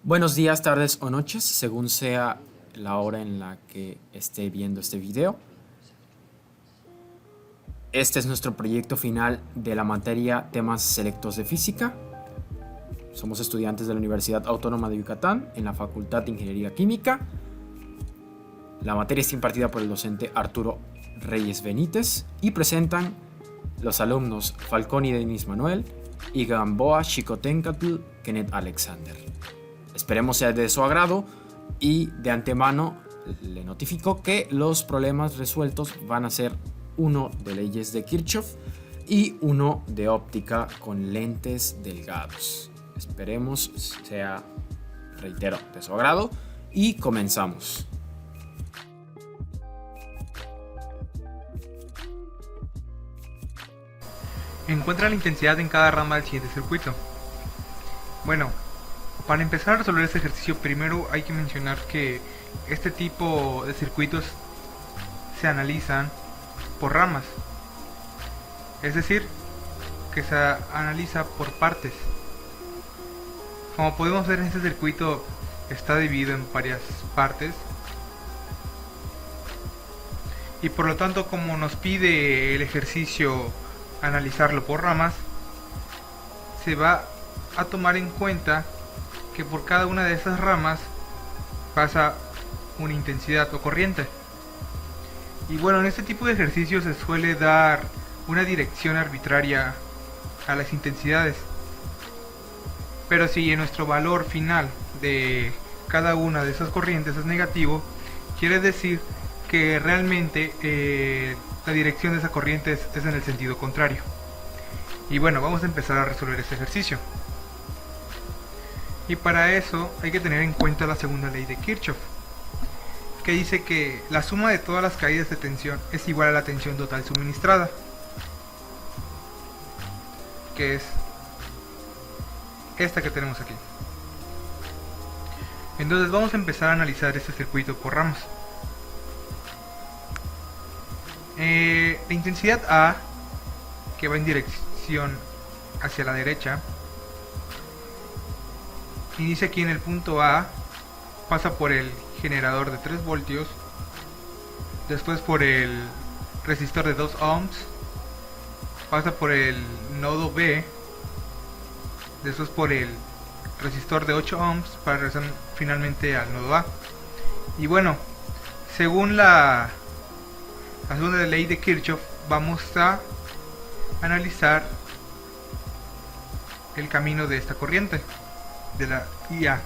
Buenos días, tardes o noches, según sea la hora en la que esté viendo este video. Este es nuestro proyecto final de la materia Temas Selectos de Física. Somos estudiantes de la Universidad Autónoma de Yucatán en la Facultad de Ingeniería Química. La materia está impartida por el docente Arturo Reyes Benítez y presentan los alumnos Falcón y Denis Manuel y Gamboa Xicoténcatl Kenneth Alexander. Esperemos sea de su agrado y de antemano le notifico que los problemas resueltos van a ser uno de leyes de Kirchhoff y uno de óptica con lentes delgados. Esperemos sea, reitero, de su agrado y comenzamos. Encuentra la intensidad en cada rama del siguiente circuito. Bueno, para empezar a resolver este ejercicio, primero hay que mencionar que este tipo de circuitos se analizan por ramas. Es decir, que se analiza por partes. Como podemos ver, en este circuito está dividido en varias partes. Y por lo tanto, como nos pide el ejercicio analizarlo por ramas, se va a tomar en cuenta que por cada una de esas ramas pasa una intensidad o corriente. Y bueno, en este tipo de ejercicios se suele dar una dirección arbitraria a las intensidades. Pero si en nuestro valor final de cada una de esas corrientes es negativo, quiere decir que realmente la dirección de esa corriente es en el sentido contrario. Y bueno, vamos a empezar a resolver este ejercicio. Y para eso hay que tener en cuenta la segunda ley de Kirchhoff, que dice que la suma de todas las caídas de tensión es igual a la tensión total suministrada, que es esta que tenemos aquí. Entonces vamos a empezar a analizar este circuito por ramas. La intensidad A, que va en dirección hacia la derecha, inicia aquí en el punto A, pasa por el generador de 3 voltios, después por el resistor de 2 ohms, pasa por el nodo B, después por el resistor de 8 ohms para regresar finalmente al nodo A. Y bueno, según la segunda ley de Kirchhoff, vamos a analizar el camino de esta corriente, de la IA.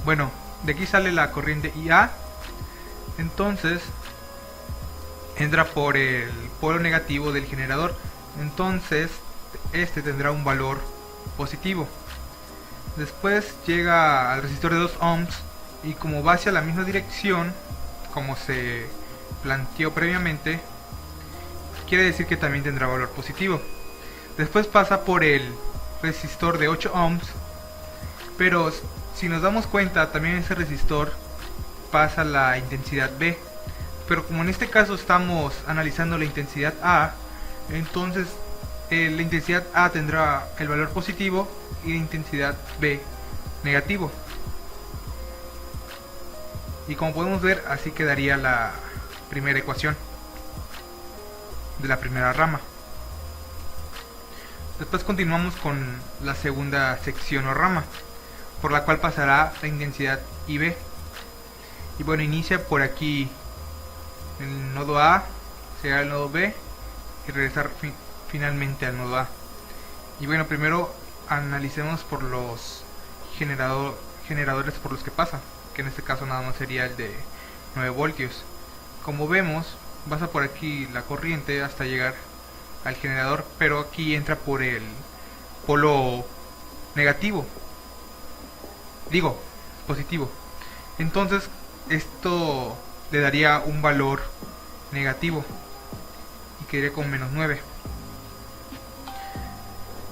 Bueno, de aquí sale la corriente IA, entonces entra por el polo negativo del generador, entonces este tendrá un valor positivo. Después llega al resistor de 2 ohms y como va hacia la misma dirección como se planteó previamente, quiere decir que también tendrá valor positivo. Después pasa por el resistor de 8 ohms, pero si nos damos cuenta, también ese resistor pasa la intensidad B, pero como en este caso estamos analizando la intensidad A, entonces la intensidad A tendrá el valor positivo y la intensidad B negativo. Y como podemos ver, así quedaría la primera ecuación de la primera rama. Después continuamos con la segunda sección o rama, por la cual pasará la intensidad IB. Y bueno, inicia por aquí el nodo A, será el nodo B y regresar finalmente al nodo A. Y bueno, primero analicemos por los generadores por los que pasa, que en este caso nada más sería el de 9 voltios. Como vemos, pasa por aquí la corriente hasta llegar al generador, pero aquí entra por el polo negativo, digo positivo. Entonces esto le daría un valor negativo y quedaría con menos 9.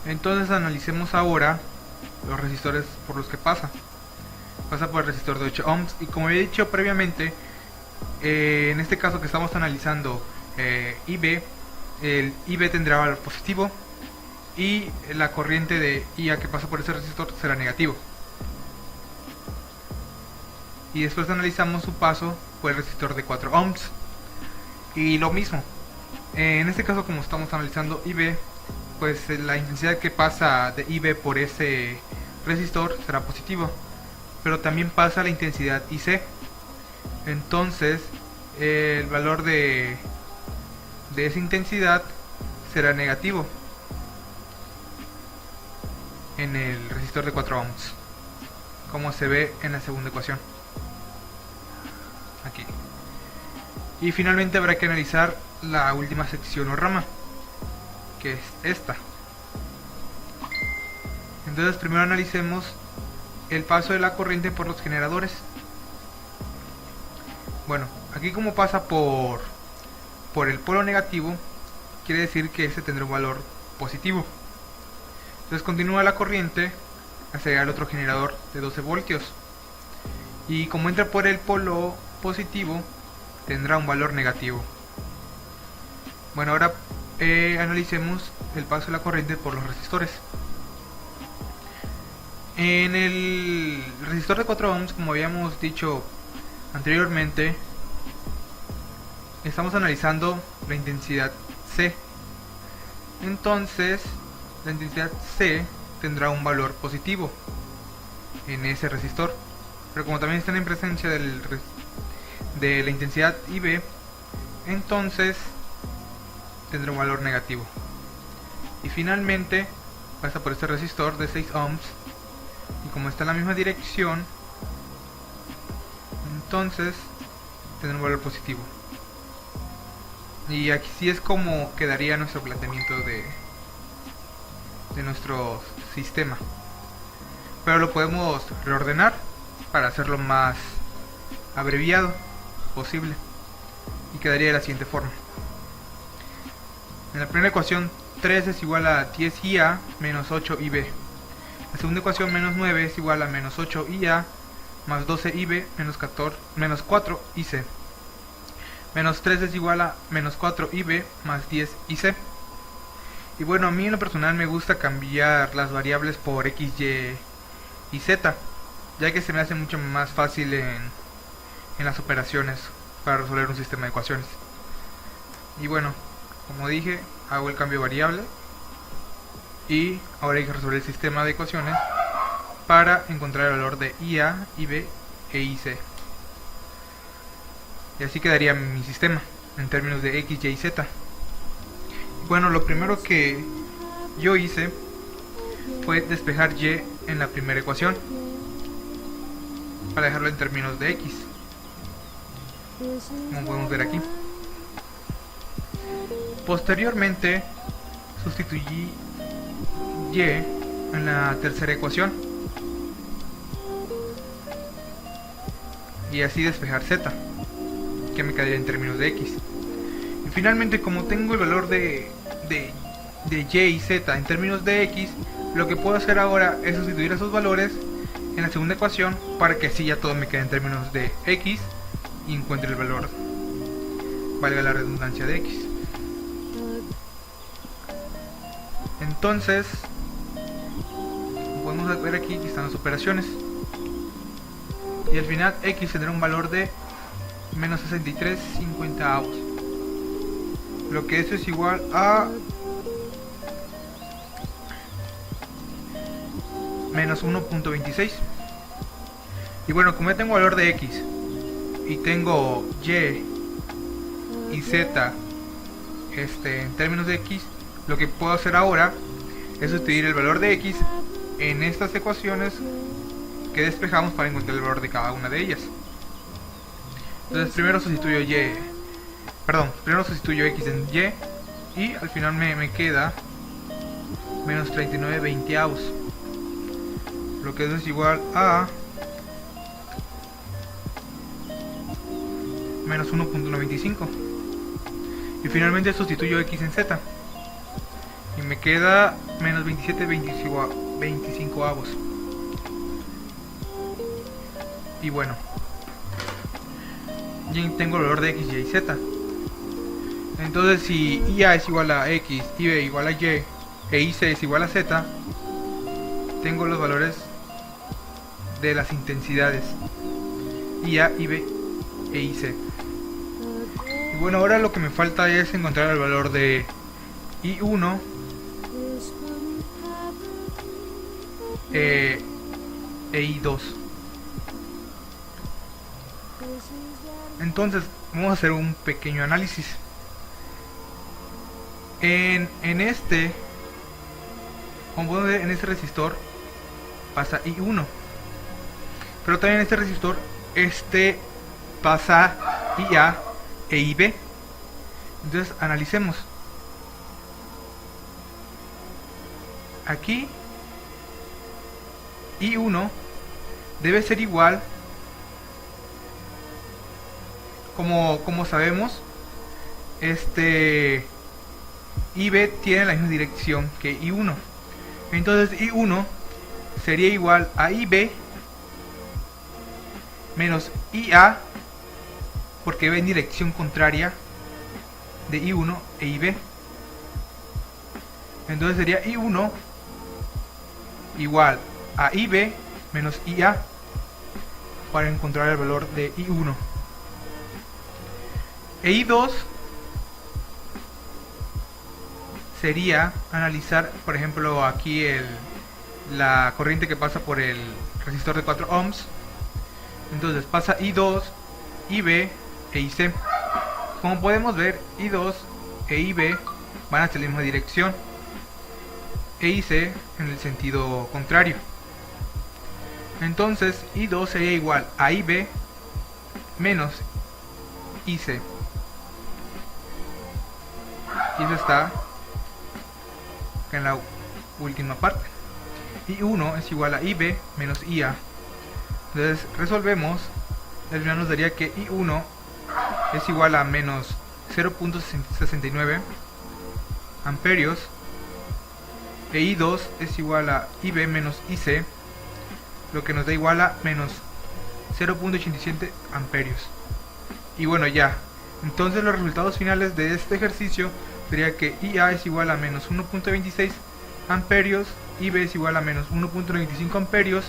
Entonces analicemos ahora los resistores por los que pasa. Pasa por el resistor de 8 ohms y como he dicho previamente, en este caso que estamos analizando IB, el IB tendrá valor positivo y la corriente de IA que pasa por ese resistor será negativo. y después analizamos su paso por el resistor de 4 ohms. Y lo mismo, en este caso, como estamos analizando IB, pues la intensidad que pasa de IB por ese resistor será positiva, pero también pasa la intensidad IC. Entonces el valor de esa intensidad será negativo en el resistor de 4 ohms, como se ve en la segunda ecuación aquí. Y finalmente habrá que analizar la última sección o rama, que es esta. Entonces primero analicemos el paso de la corriente por los generadores. Bueno, aquí como pasa por el polo negativo, quiere decir que este tendrá un valor positivo. Entonces continúa la corriente hacia el otro generador de 12 voltios. Y como entra por el polo positivo, tendrá un valor negativo. Bueno, ahora analicemos el paso de la corriente por los resistores. En el resistor de 4 ohms, como habíamos dicho anteriormente, estamos analizando la intensidad C. Entonces la intensidad C tendrá un valor positivo en ese resistor, pero como también están en presencia de la intensidad IB, entonces tendrá un valor negativo. Y finalmente pasa por este resistor de 6 ohms, y como está en la misma dirección, entonces tendrá un valor positivo. Y aquí sí es como quedaría nuestro planteamiento de nuestro sistema, pero lo podemos reordenar para hacerlo más abreviado posible, y quedaría de la siguiente forma. En la primera ecuación, 3 es igual a 10IA menos 8IB. La segunda ecuación, menos 9 es igual a menos 8IA más 12IB menos 4IC. Menos 3 es igual a menos 4IB más 10IC. Y bueno, a mí en lo personal me gusta cambiar las variables por X, Y y Z, ya que se me hace mucho más fácil en las operaciones para resolver un sistema de ecuaciones. Y bueno, como dije, hago el cambio de variable y ahora hay que resolver el sistema de ecuaciones para encontrar el valor de IA, IB e IC. Y así quedaría mi sistema en términos de X, Y y Z. Bueno, lo primero que yo hice fue despejar Y en la primera ecuación para dejarlo en términos de X, como podemos ver aquí. Posteriormente sustituí Y en la tercera ecuación y así despejar Z, que me quedaría en términos de X. Y finalmente, como tengo el valor de Y y Z en términos de X, lo que puedo hacer ahora es sustituir esos valores en la segunda ecuación para que así ya todo me quede en términos de X y encuentre el valor, valga la redundancia, de X. Entonces podemos ver aquí que están las operaciones y al final X tendrá un valor de menos 63/50, lo que eso es igual a menos 1.26. Y bueno, como ya tengo valor de X y tengo Y y Z en términos de X, lo que puedo hacer ahora es sustituir el valor de X en estas ecuaciones que despejamos para encontrar el valor de cada una de ellas. Entonces primero sustituyo X en Y y al final me queda menos 39/20, lo que eso es igual a menos 1.95. Y finalmente sustituyo X en Z y me queda menos 27/25. Y bueno, ya tengo el valor de X, Y y Z. Entonces si IA es igual a X, IB igual a Y e IC es igual a Z, tengo los valores de las intensidades. IA, IB e IC. Y bueno, ahora lo que me falta es encontrar el valor de I1 e I2. Entonces vamos a hacer un pequeño análisis. En este, como podemos ver, en este resistor pasa I1, pero también en este resistor pasa IA e IB. Entonces analicemos. Aquí I1 debe ser igual, como sabemos, IB tiene la misma dirección que I1. Entonces I1 sería igual a IB menos IA, porque va en dirección contraria de I1 e IB. Entonces sería I1 igual a IB menos IA para encontrar el valor de I1. E I2 sería analizar, por ejemplo, aquí la corriente que pasa por el resistor de 4 ohms. Entonces pasa I2, IB e IC. Como podemos ver, I2 e IB van hacia la misma dirección, e IC en el sentido contrario. Entonces I2 sería igual a IB menos IC. Y eso está en la última parte. I1 es igual a IB menos IA. Entonces resolvemos. Al final nos daría que I1 es igual a menos 0.69 amperios. E I2 es igual a IB menos IC, lo que nos da igual a menos 0.87 amperios. Y bueno, ya. Entonces los resultados finales de este ejercicio sería que IA es igual a menos 1.26 amperios, IB es igual a menos 1.95 amperios,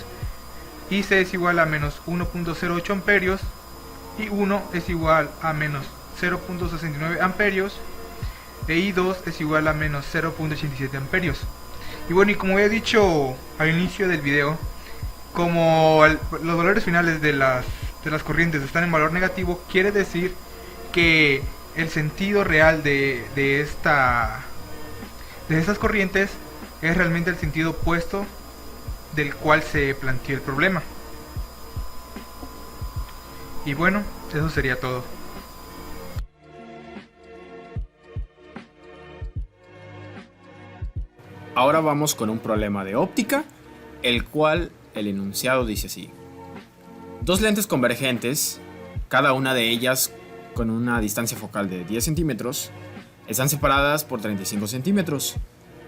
IC es igual a menos 1.08 amperios, y I1 es igual a menos 0.69 amperios, e I2 es igual a menos 0.87 amperios. Y bueno, y como he dicho al inicio del video, como los valores finales de las corrientes están en valor negativo, quiere decir que el sentido real de estas corrientes es realmente el sentido opuesto del cual se planteó el problema. Y bueno, eso sería todo. Ahora vamos con un problema de óptica, el cual el enunciado dice así: dos lentes convergentes, cada una de ellas con una distancia focal de 10 centímetros, están separadas por 35 centímetros.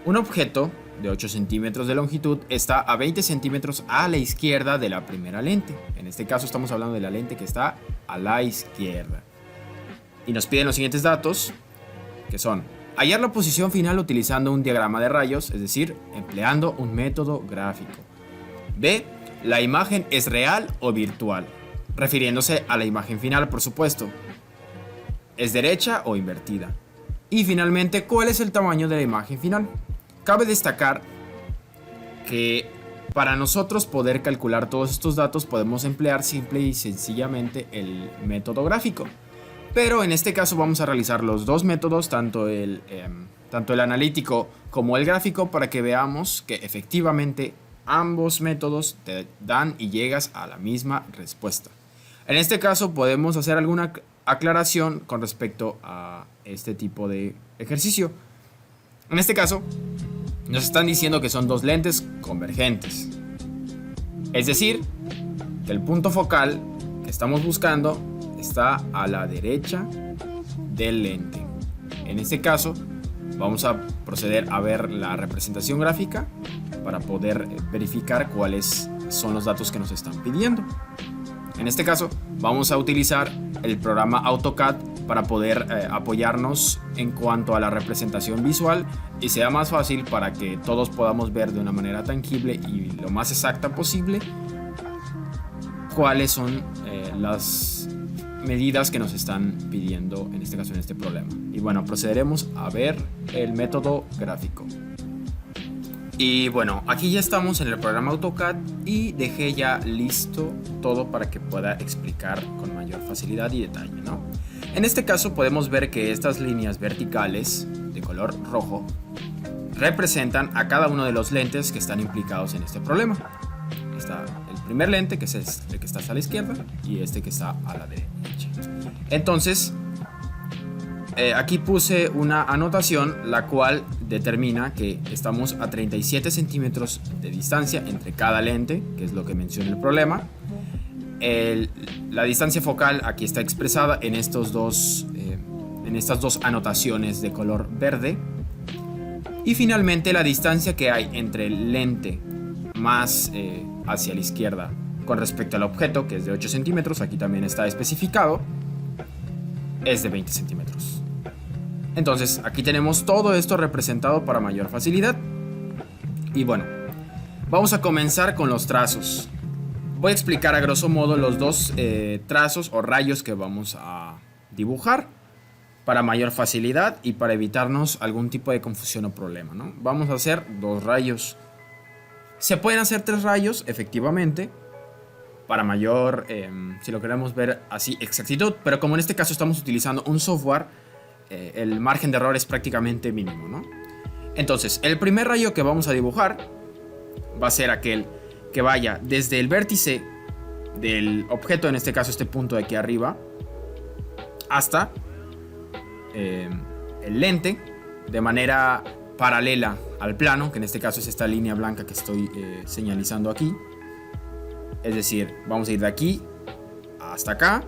Un objeto de 8 centímetros de longitud está a 20 centímetros a la izquierda de la primera lente. En este caso estamos hablando de la lente que está a la izquierda. Y nos piden los siguientes datos, que son: hallar la posición final utilizando un diagrama de rayos, es decir, empleando un método gráfico. B. La imagen es real o virtual, refiriéndose a la imagen final, por supuesto. ¿Es derecha o invertida? Y finalmente, ¿cuál es el tamaño de la imagen final? Cabe destacar que para nosotros poder calcular todos estos datos podemos emplear simple y sencillamente el método gráfico. Pero en este caso vamos a realizar los dos métodos, tanto el analítico como el gráfico, para que veamos que efectivamente ambos métodos te dan y llegas a la misma respuesta. En este caso podemos hacer alguna aclaración con respecto a este tipo de ejercicio. En este caso nos están diciendo que son dos lentes convergentes, es decir, que el punto focal que estamos buscando está a la derecha del lente. En este caso vamos a proceder a ver la representación gráfica para poder verificar cuáles son los datos que nos están pidiendo. En este caso vamos a utilizar el programa AutoCAD para poder apoyarnos en cuanto a la representación visual y sea más fácil para que todos podamos ver de una manera tangible y lo más exacta posible cuáles son las medidas que nos están pidiendo en este caso en este problema. Y bueno, procederemos a ver el método gráfico. Y bueno, aquí ya estamos en el programa AutoCAD y dejé ya listo todo para que pueda explicar con mayor facilidad y detalle, ¿no? En este caso podemos ver que estas líneas verticales de color rojo representan a cada uno de los lentes que están implicados en este problema. Está el primer lente, que es el que está a la izquierda, y este que está a la derecha. Entonces, aquí puse una anotación la cual determina que estamos a 37 centímetros de distancia entre cada lente, que es lo que menciona el problema. La distancia focal aquí está expresada en estas dos anotaciones de color verde. Y finalmente la distancia que hay entre el lente más hacia la izquierda con respecto al objeto, que es de 8 centímetros, aquí también está especificado, es de 20 centímetros. Entonces aquí tenemos todo esto representado para mayor facilidad. Y bueno, vamos a comenzar con los trazos. Voy a explicar a grosso modo los dos trazos o rayos que vamos a dibujar para mayor facilidad y para evitarnos algún tipo de confusión o problema, ¿no? Vamos a hacer 2 rayos. Se pueden hacer 3 rayos, efectivamente, para mayor, si lo queremos ver así, exactitud. Pero como en este caso estamos utilizando un software, el margen de error es prácticamente mínimo, ¿no? Entonces, el primer rayo que vamos a dibujar va a ser aquel que vaya desde el vértice del objeto, en este caso este punto de aquí arriba, hasta el lente de manera paralela al plano, que en este caso es esta línea blanca que estoy señalizando aquí. Es decir, vamos a ir de aquí hasta acá.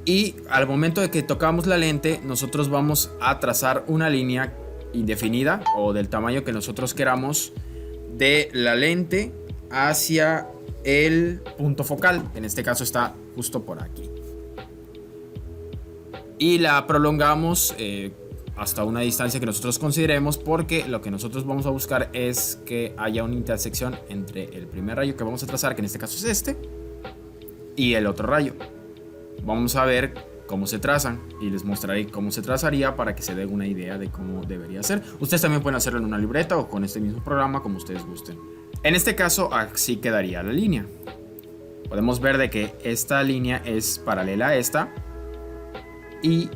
Y al momento de que tocamos la lente, nosotros vamos a trazar una línea indefinida o del tamaño que nosotros queramos de la lente hacia el punto focal. En este caso está justo por aquí. Y la prolongamos hasta una distancia que nosotros consideremos, porque lo que nosotros vamos a buscar es que haya una intersección entre el primer rayo que vamos a trazar, que en este caso es este, y el otro rayo. Vamos a ver cómo se trazan y les mostraré cómo se trazaría para que se den una idea de cómo debería ser. Ustedes también pueden hacerlo en una libreta o con este mismo programa, como ustedes gusten. En este caso así quedaría la línea. Podemos ver de que esta línea es paralela a esta y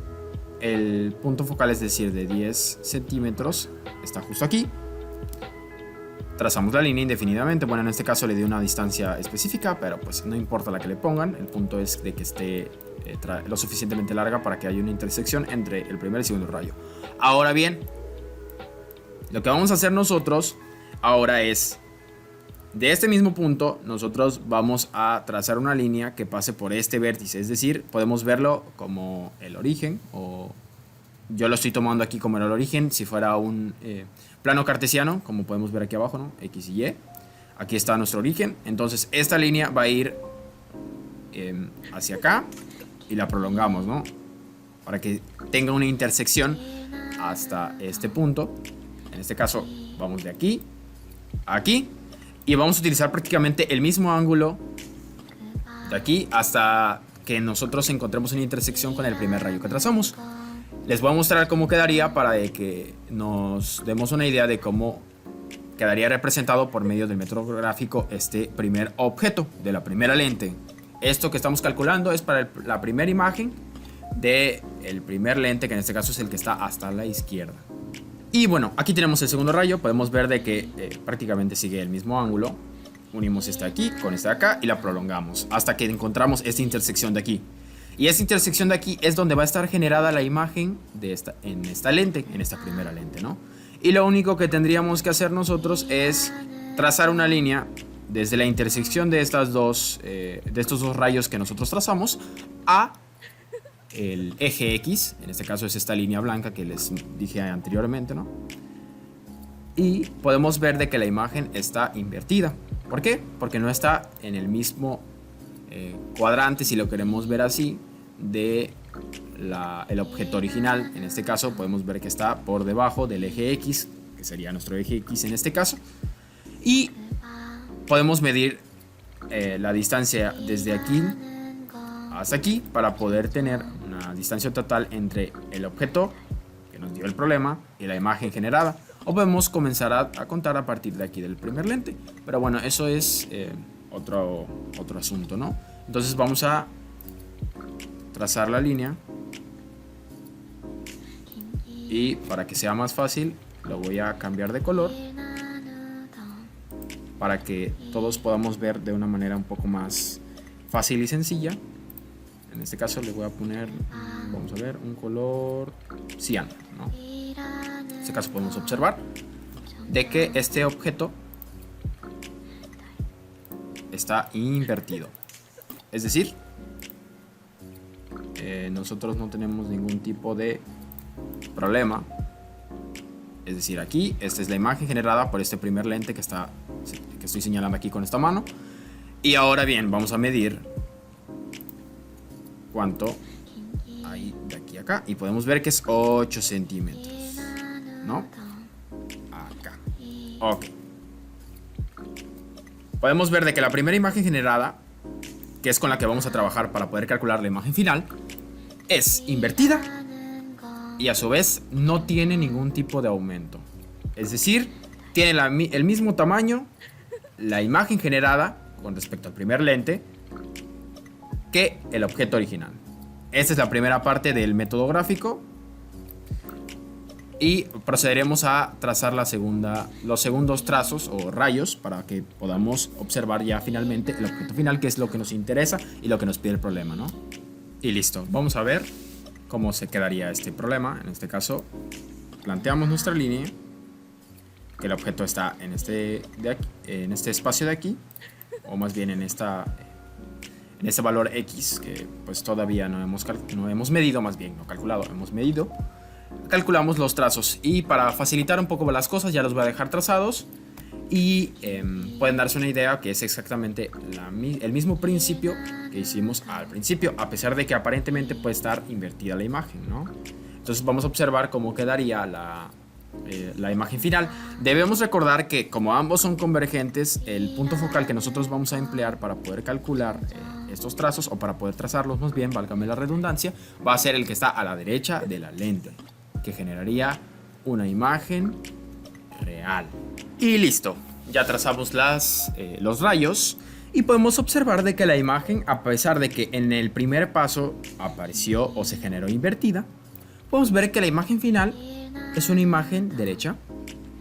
el punto focal, es decir, de 10 centímetros, está justo aquí. Trazamos la línea indefinidamente. Bueno, en este caso le di una distancia específica, pero pues no importa la que le pongan. El punto es de que esté lo suficientemente larga para que haya una intersección entre el primer y el segundo rayo. Ahora bien, lo que vamos a hacer nosotros ahora es, de este mismo punto, nosotros vamos a trazar una línea que pase por este vértice. Es decir, podemos verlo como el origen, o yo lo estoy tomando aquí como el origen, si fuera un plano cartesiano, como podemos ver aquí abajo, ¿no? X y Y. Aquí está nuestro origen. Entonces esta línea va a ir hacia acá y la prolongamos, ¿no? Para que tenga una intersección hasta este punto. En este caso vamos de aquí a aquí. Y vamos a utilizar prácticamente el mismo ángulo de aquí hasta que nosotros encontremos una intersección con el primer rayo que trazamos. Les voy a mostrar cómo quedaría para que nos demos una idea de cómo quedaría representado por medio del método gráfico este primer objeto de la primera lente. Esto que estamos calculando es para la primera imagen del primer lente, que en este caso es el que está hasta la izquierda. Y bueno, aquí tenemos el segundo rayo. Podemos ver de que prácticamente sigue el mismo ángulo. Unimos este aquí con este de acá y la prolongamos hasta que encontramos esta intersección de aquí. Y esta intersección de aquí es donde va a estar generada la imagen en esta lente, en esta primera lente, ¿no? Y lo único que tendríamos que hacer nosotros es trazar una línea desde la intersección de estos dos rayos que nosotros trazamos a el eje X. En este caso es esta línea blanca que les dije anteriormente, ¿no? Y podemos ver de que la imagen está invertida. ¿Por qué? Porque no está en el mismo cuadrante, si lo queremos ver así, de el objeto original. En este caso podemos ver que está por debajo del eje X, que sería nuestro eje X en este caso. Y podemos medir la distancia desde aquí hasta aquí para poder tener una distancia total entre el objeto que nos dio el problema y la imagen generada. O podemos comenzar a contar a partir de aquí del primer lente. Pero bueno, eso es otro asunto, ¿no? Entonces vamos a trazar la línea. Y para que sea más fácil, lo voy a cambiar de color, para que todos podamos ver de una manera un poco más fácil y sencilla. En este caso le voy a poner, vamos a ver, un color cian, ¿no? En este caso podemos observar de que este objeto está invertido. Es decir, nosotros no tenemos ningún tipo de problema. Es decir, aquí esta es la imagen generada por este primer lente que estoy señalando aquí con esta mano. Y ahora bien, vamos a medir cuánto hay de aquí a acá. Y podemos ver que es 8 centímetros, ¿no? Acá. Ok. Podemos ver de que la primera imagen generada, que es con la que vamos a trabajar para poder calcular la imagen final, es invertida y a su vez no tiene ningún tipo de aumento. Es decir, tiene el mismo tamaño la imagen generada con respecto al primer lente que el objeto original. Esta es la primera parte del método gráfico y procederemos a trazar los segundos trazos o rayos para que podamos observar ya finalmente el objeto final, que es lo que nos interesa y lo que nos pide el problema, ¿no? Y listo, vamos a ver cómo se quedaría este problema. En este caso, planteamos nuestra línea, que el objeto está en este espacio de aquí, o más bien en este valor X, que pues todavía no hemos medido, más bien no calculado, hemos medido. Calculamos los trazos y para facilitar un poco las cosas ya los voy a dejar trazados y pueden darse una idea que es exactamente el mismo principio que hicimos al principio, a pesar de que aparentemente puede estar invertida la imagen, ¿no? Entonces vamos a observar cómo quedaría la imagen final. Debemos recordar que como ambos son convergentes, el punto focal que nosotros vamos a emplear para poder calcular estos trazos, o para poder trazarlos más bien, válgame la redundancia, va a ser el que está a la derecha de la lente, que generaría una imagen real. Y listo, ya trazamos los rayos y podemos observar de que la imagen, a pesar de que en el primer paso apareció o se generó invertida, podemos ver que la imagen final es una imagen derecha,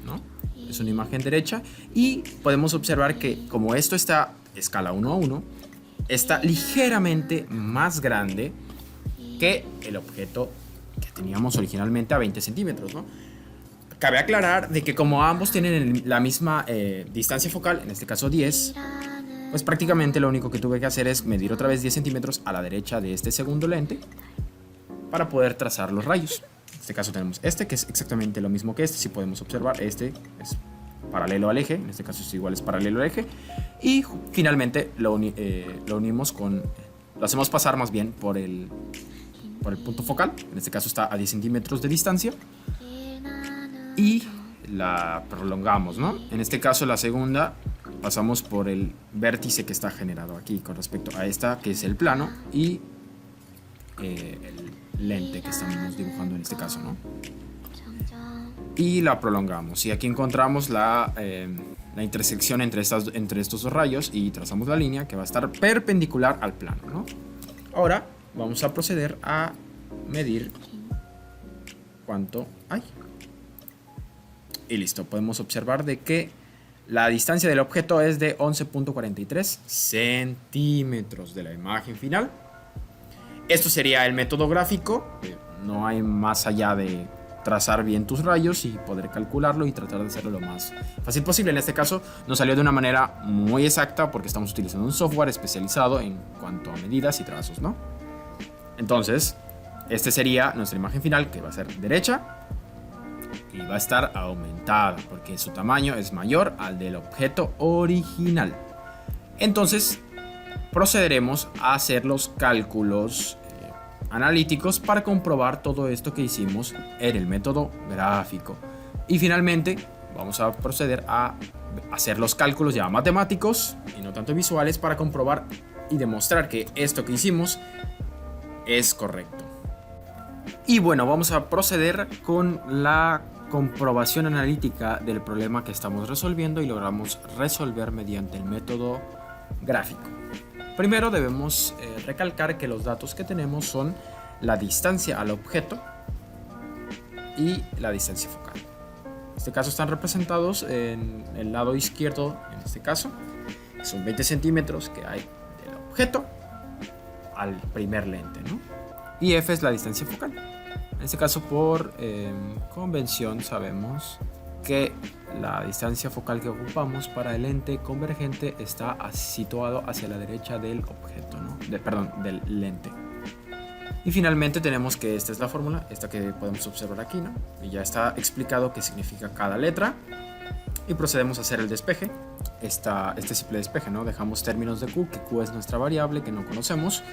¿no? Es una imagen derecha y podemos observar que como esto está escala 1 a 1, está ligeramente más grande que el objeto que teníamos originalmente a 20 centímetros, ¿no? Cabe aclarar de que como ambos tienen la misma distancia focal, en este caso 10, pues prácticamente lo único que tuve que hacer es medir otra vez 10 centímetros a la derecha de este segundo lente para poder trazar los rayos. En este caso tenemos este, que es exactamente lo mismo que este. Si podemos observar, este es paralelo al eje, en este caso es igual, es paralelo al eje. Y finalmente lo unimos lo hacemos pasar más bien por el punto focal, en este caso está a 10 centímetros de distancia. Y la prolongamos, ¿no? En este caso la segunda pasamos por el vértice que está generado aquí con respecto a esta, que es el plano, y el lente que estamos dibujando en este caso, ¿no? Y la prolongamos y aquí encontramos la intersección entre estos dos rayos y trazamos la línea que va a estar perpendicular al plano, ¿no? Ahora vamos a proceder a medir cuánto hay. Y listo, podemos observar de que la distancia del objeto es de 11.43 centímetros de la imagen final. Esto sería el método gráfico. No hay más allá de trazar bien tus rayos y poder calcularlo y tratar de hacerlo lo más fácil posible. En este caso nos salió de una manera muy exacta porque estamos utilizando un software especializado en cuanto a medidas y trazos, ¿no? Entonces, este sería nuestra imagen final, que va a ser derecha y va a estar aumentada porque su tamaño es mayor al del objeto original. Entonces procederemos a hacer los cálculos analíticos para comprobar todo esto que hicimos en el método gráfico. Y finalmente vamos a proceder a hacer los cálculos ya matemáticos y no tanto visuales para comprobar y demostrar que esto que hicimos es correcto. Y bueno, vamos a proceder con la comprobación analítica del problema que estamos resolviendo y logramos resolver mediante el método gráfico. Primero debemos recalcar que los datos que tenemos son la distancia al objeto y la distancia focal. En este caso están representados en el lado izquierdo, en este caso, son 20 centímetros que hay del objeto al primer lente, ¿no? Y F es la distancia focal. En este caso, por convención, sabemos que la distancia focal que ocupamos para el lente convergente está situado hacia la derecha del objeto, ¿no? Del lente. Y finalmente tenemos que esta es la fórmula, esta que podemos observar aquí, ¿no? Y ya está explicado qué significa cada letra. Y procedemos a hacer el despeje, este simple despeje, ¿no? Dejamos términos de Q, que Q es nuestra variable que no conocemos.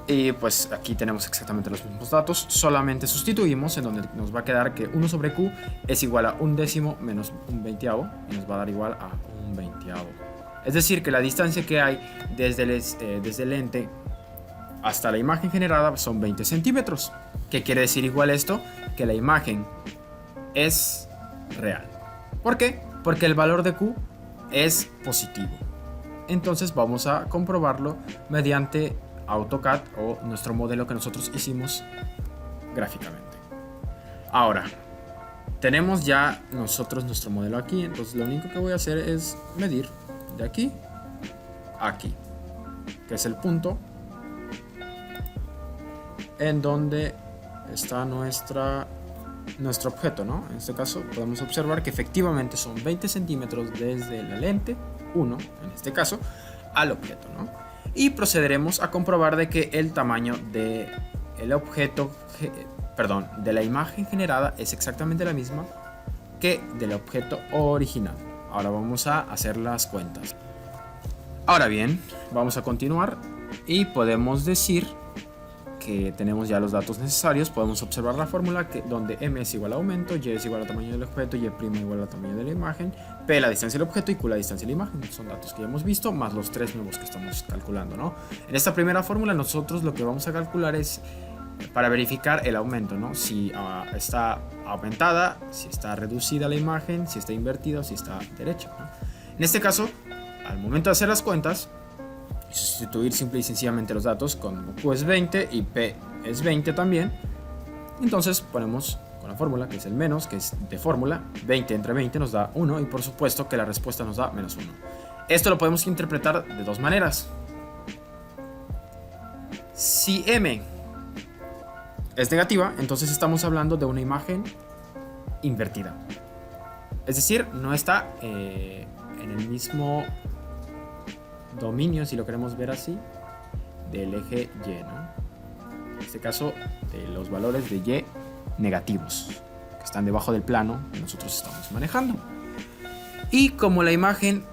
Y pues aquí tenemos exactamente los mismos datos, solamente sustituimos en donde nos va a quedar que 1 sobre Q es igual a 1/10 menos 1/20 y nos va a dar igual a 1/20. Es decir, que la distancia que hay desde el lente hasta la imagen generada son 20 centímetros. ¿Qué quiere decir igual esto? Que la imagen es real. ¿Por qué? Porque el valor de Q es positivo. Entonces vamos a comprobarlo mediante AutoCAD o nuestro modelo que nosotros hicimos gráficamente. Ahora, tenemos ya nosotros nuestro modelo aquí, entonces lo único que voy a hacer es medir de aquí a aquí, que es el punto en donde está nuestro objeto, ¿no? En este caso podemos observar que efectivamente son 20 centímetros desde la lente, 1 en este caso, al objeto, ¿no? Y procederemos a comprobar de que el tamaño de la imagen generada es exactamente la misma que del objeto original. Ahora vamos a hacer las cuentas. Ahora bien, vamos a continuar y podemos decir que tenemos ya los datos necesarios. Podemos observar la fórmula donde M es igual a aumento, Y es igual al tamaño del objeto, Y' igual al tamaño de la imagen, P la distancia del objeto y Q la distancia de la imagen. Son datos que ya hemos visto, más los 3 nuevos que estamos calculando, ¿no? En esta primera fórmula nosotros lo que vamos a calcular es para verificar el aumento, ¿no? Si está aumentada, si está reducida la imagen, si está invertida o si está derecha, ¿no? En este caso, al momento de hacer las cuentas, sustituir simple y sencillamente los datos con Q es 20 y P es 20 también. Entonces ponemos con la fórmula, que es el menos, que es de fórmula, 20 entre 20 nos da 1 y por supuesto que la respuesta nos da menos 1. Esto lo podemos interpretar de dos maneras. Si M es negativa, entonces estamos hablando de una imagen invertida. Es decir, no está en el mismo dominio, si lo queremos ver así, del eje Y, ¿no? En este caso, de los valores de Y negativos, que están debajo del plano que nosotros estamos manejando. Y como la imagen,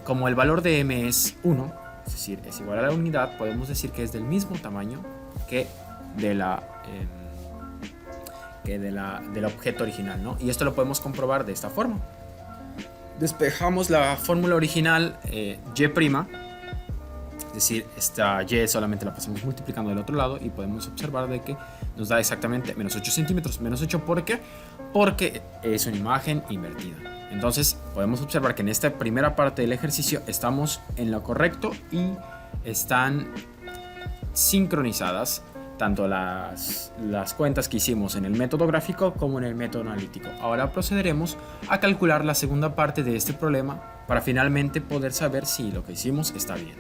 como el valor de M es 1, es decir, es igual a la unidad, podemos decir que es del mismo tamaño que del objeto original, ¿no? Y esto lo podemos comprobar de esta forma. Despejamos la fórmula original Y', es decir, esta Y solamente la pasamos multiplicando del otro lado y podemos observar de que nos da exactamente menos 8 centímetros. Menos 8, ¿por qué? Porque es una imagen invertida. Entonces podemos observar que en esta primera parte del ejercicio estamos en lo correcto y están sincronizadas tanto las cuentas que hicimos en el método gráfico como en el método analítico. Ahora procederemos a calcular la segunda parte de este problema para finalmente poder saber si lo que hicimos está bien.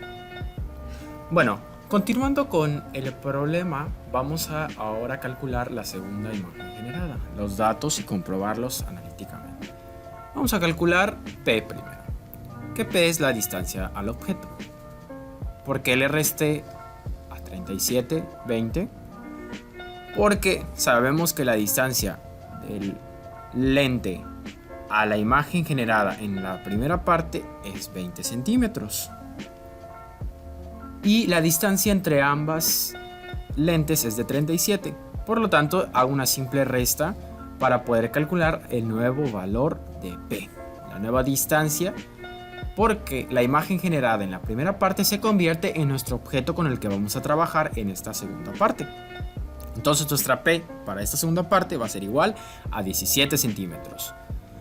Bueno, continuando con el problema, vamos a ahora calcular la segunda imagen generada, los datos y comprobarlos analíticamente. Vamos a calcular P primero, que P es la distancia al objeto. ¿Por qué le resté 37, 20? Porque sabemos que la distancia del lente a la imagen generada en la primera parte es 20 centímetros. Y la distancia entre ambas lentes es de 37. Por lo tanto, hago una simple resta para poder calcular el nuevo valor de P, la nueva distancia porque la imagen generada en la primera parte se convierte en nuestro objeto con el que vamos a trabajar en esta segunda parte. Entonces nuestra P para esta segunda parte va a ser igual a 17 centímetros.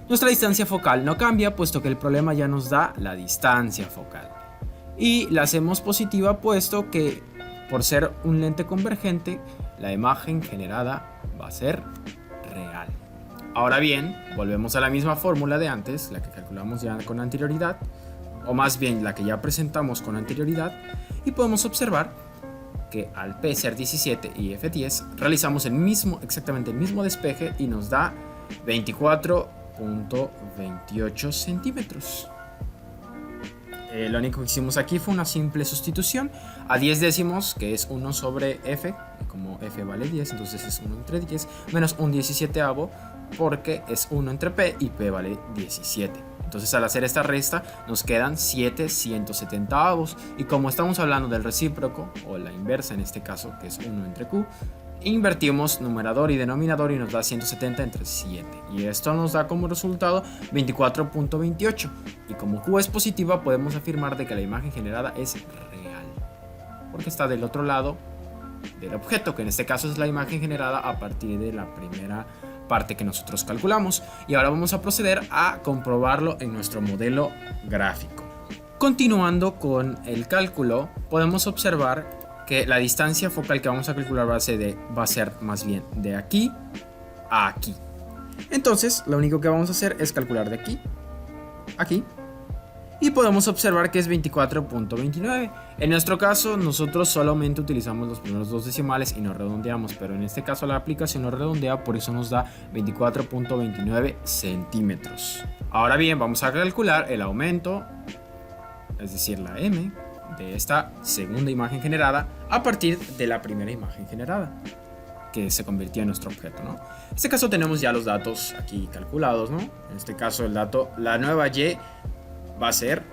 Nuestra distancia focal no cambia, puesto que el problema ya nos da la distancia focal. Y la hacemos positiva, puesto que por ser un lente convergente, la imagen generada va a ser real. Ahora bien, volvemos a la misma fórmula de antes, la que calculamos ya con anterioridad, o más bien la que ya presentamos con anterioridad, y podemos observar que al P ser 17 y F 10 realizamos exactamente el mismo despeje y nos da 24.28 centímetros. Lo único que hicimos aquí fue una simple sustitución a 10 décimos, que es 1 sobre F, como F vale 10, entonces es 1 entre 10, menos un 17avo, porque es 1 entre P y P vale 17. Entonces al hacer esta resta nos quedan 7 170avos, y como estamos hablando del recíproco, o la inversa en este caso, que es 1 entre Q, invertimos numerador y denominador y nos da 170 entre 7, y esto nos da como resultado 24.28, y como Q es positiva podemos afirmar de que la imagen generada es real, porque está del otro lado del objeto, que en este caso es la imagen generada a partir de la primera parte que nosotros calculamos. Y ahora vamos a proceder a comprobarlo en nuestro modelo gráfico. Continuando con el cálculo, podemos observar que la distancia focal que vamos a calcular va a ser más bien de aquí a aquí. Entonces lo único que vamos a hacer es calcular de aquí a aquí, y podemos observar que es 24.29. En nuestro caso nosotros solamente utilizamos los primeros dos decimales y no redondeamos, pero en este caso la aplicación no redondea, por eso nos da 24.29 centímetros. Ahora bien, vamos a calcular el aumento, es decir, la M de esta segunda imagen generada a partir de la primera imagen generada, que se convirtió en nuestro objeto, ¿no? En este caso tenemos ya los datos aquí calculados, ¿no? En este caso la nueva Y va a ser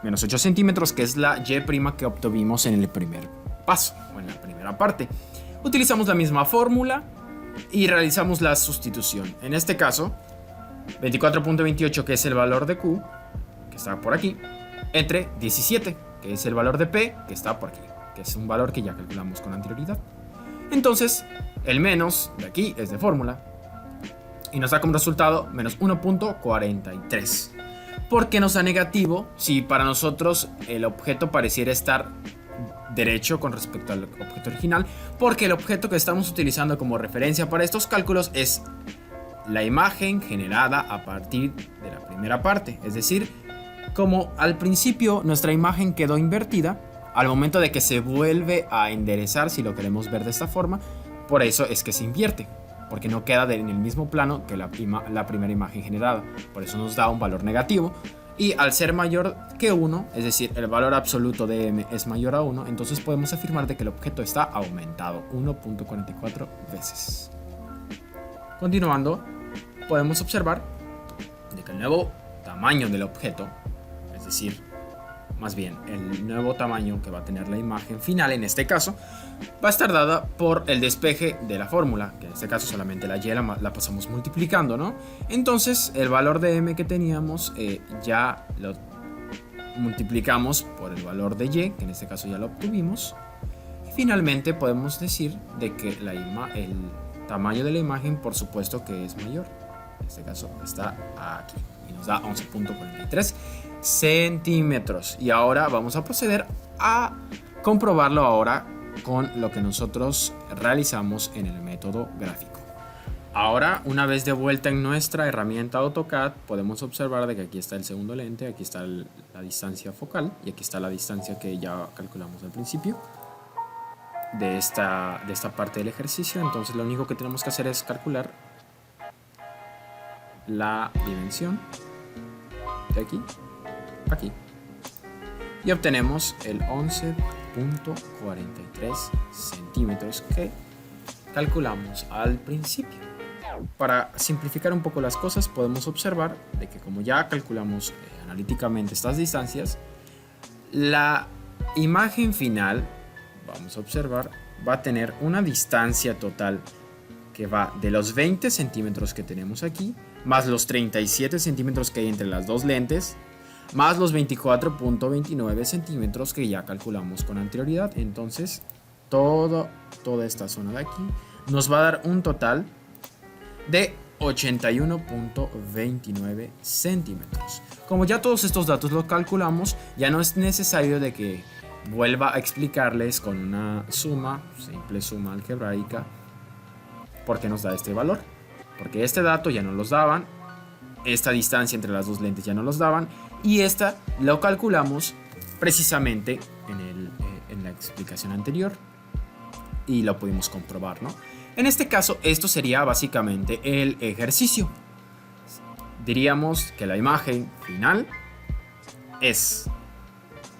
menos 8 centímetros, que es la Y' que obtuvimos en el primer paso, o en la primera parte. Utilizamos la misma fórmula y realizamos la sustitución. En este caso, 24.28, que es el valor de Q, que está por aquí, entre 17, que es el valor de P, que está por aquí, que es un valor que ya calculamos con anterioridad. Entonces, el menos de aquí es de fórmula, y nos da como resultado menos 1.43. ¿Por qué nos da negativo si para nosotros el objeto pareciera estar derecho con respecto al objeto original? Porque el objeto que estamos utilizando como referencia para estos cálculos es la imagen generada a partir de la primera parte. Es decir, como al principio nuestra imagen quedó invertida, al momento de que se vuelve a enderezar, si lo queremos ver de esta forma, por eso es que se invierte, porque no queda en el mismo plano que la primera imagen generada. Por eso nos da un valor negativo. Y al ser mayor que 1, es decir, el valor absoluto de M es mayor a 1, entonces podemos afirmar de que el objeto está aumentado 1.44 veces. Continuando, podemos observar de que el nuevo tamaño del objeto, es decir, más bien el nuevo tamaño que va a tener la imagen final en este caso, va a estar dada por el despeje de la fórmula, que en este caso solamente la Y la pasamos multiplicando, ¿no? Entonces el valor de M que teníamos ya lo multiplicamos por el valor de Y, que en este caso ya lo obtuvimos, y finalmente podemos decir de que el tamaño de la imagen por supuesto que es mayor. En este caso está aquí y nos da 11.43 centímetros. Y ahora vamos a proceder a comprobarlo ahora con lo que nosotros realizamos en el método gráfico. Ahora, una vez de vuelta en nuestra herramienta AutoCAD, podemos observar de que aquí está el segundo lente, aquí está la distancia focal y aquí está la distancia que ya calculamos al principio de esta parte del ejercicio. Entonces lo único que tenemos que hacer es calcular la dimensión de aquí a aquí y obtenemos el 11.43 centímetros que calculamos al principio. Para simplificar un poco las cosas, podemos observar de que como ya calculamos analíticamente estas distancias, la imagen final, vamos a observar, va a tener una distancia total que va de los 20 centímetros que tenemos aquí, más los 37 centímetros que hay entre las dos lentes, más los 24.29 centímetros que ya calculamos con anterioridad. Entonces, toda esta zona de aquí nos va a dar un total de 81.29 centímetros. Como ya todos estos datos los calculamos, ya no es necesario de que vuelva a explicarles con una suma, simple suma algebraica, por qué nos da este valor. Porque este dato ya no los daban, esta distancia entre las dos lentes ya no los daban, y esta lo calculamos precisamente en la explicación anterior y lo pudimos comprobar, ¿no? En este caso, esto sería básicamente el ejercicio. Diríamos que la imagen final es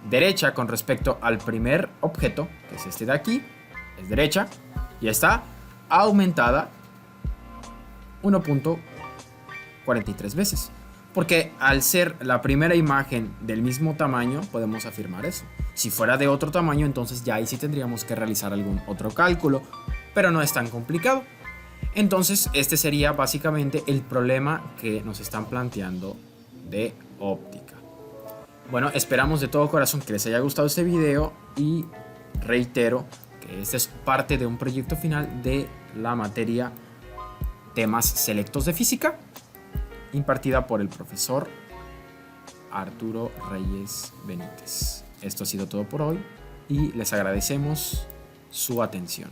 derecha con respecto al primer objeto, que es este de aquí, es derecha, y está aumentada 1.43 veces. Porque al ser la primera imagen del mismo tamaño, podemos afirmar eso. Si fuera de otro tamaño, entonces ya ahí sí tendríamos que realizar algún otro cálculo, pero no es tan complicado. Entonces, este sería básicamente el problema que nos están planteando de óptica. Bueno, esperamos de todo corazón que les haya gustado este video y reitero que este es parte de un proyecto final de la materia Temas Selectos de Física, impartida por el profesor Arturo Reyes Benítez. Esto ha sido todo por hoy y les agradecemos su atención.